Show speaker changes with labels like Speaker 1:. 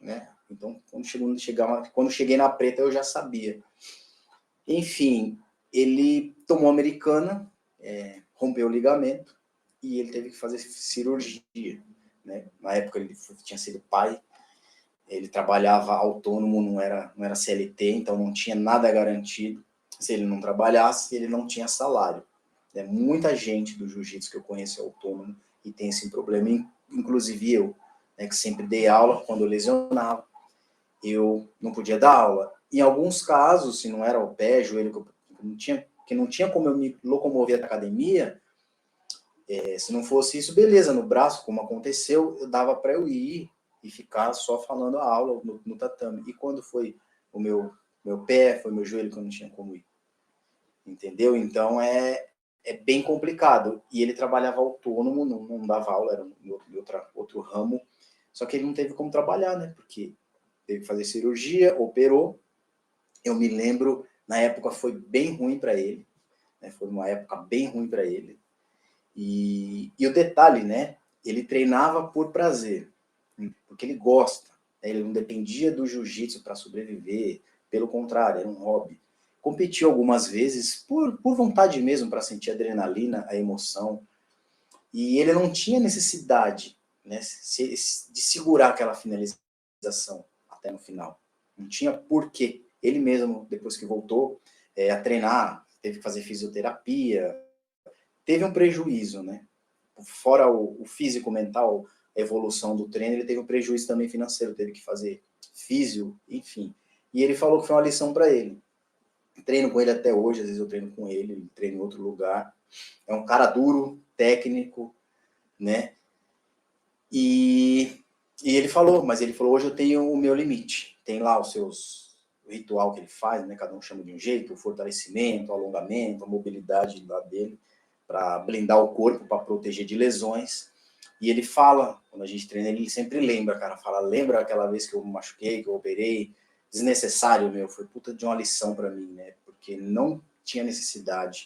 Speaker 1: né? Então, quando cheguei na preta, eu já sabia. Enfim, ele tomou Americana, rompeu o ligamento, e ele teve que fazer cirurgia, né? Na época ele tinha sido pai, ele trabalhava autônomo, não era CLT, então não tinha nada garantido. Se ele não trabalhasse, ele não tinha salário. Muita gente do jiu-jitsu que eu conheço é autônomo e tem esse problema, inclusive eu, né, que sempre dei aula. Quando eu lesionava, eu não podia dar aula. Em alguns casos, se não era o pé, joelho, que não tinha como eu me locomover da academia, se não fosse isso, beleza, no braço, como aconteceu, eu dava para eu ir e ficar só falando a aula no tatame. E quando foi o meu pé, foi meu joelho, que eu não tinha como ir. Entendeu? Então é bem complicado. E ele trabalhava autônomo, não dava aula, era outro ramo. Só que ele não teve como trabalhar, né? Porque teve que fazer cirurgia, operou. Eu me lembro, na época foi bem ruim para ele, né? Foi uma época bem ruim para ele. E o detalhe, né? Ele treinava por prazer, porque ele gosta. Né? Ele não dependia do jiu-jitsu para sobreviver, pelo contrário, era um hobby. Competiu algumas vezes por vontade mesmo, para sentir a adrenalina, a emoção. E ele não tinha necessidade, né, de segurar aquela finalização até no final. Não tinha porquê. Ele mesmo, depois que voltou a treinar, teve que fazer fisioterapia, teve um prejuízo, né? Fora o físico, mental, a evolução do treino, ele teve um prejuízo também financeiro, teve que fazer físio, enfim. E ele falou que foi uma lição para ele. Treino com ele até hoje, às vezes eu treino com ele, ele treina em outro lugar. É um cara duro, técnico, né? E ele falou, hoje eu tenho o meu limite. Tem lá o ritual que ele faz, né? Cada um chama de um jeito, o fortalecimento, o alongamento, a mobilidade lá dele, para blindar o corpo, para proteger de lesões. E ele fala, quando a gente treina, ele sempre lembra, cara, lembra aquela vez que eu me machuquei, que eu operei, desnecessário, foi puta de uma lição para mim, né? Porque não tinha necessidade.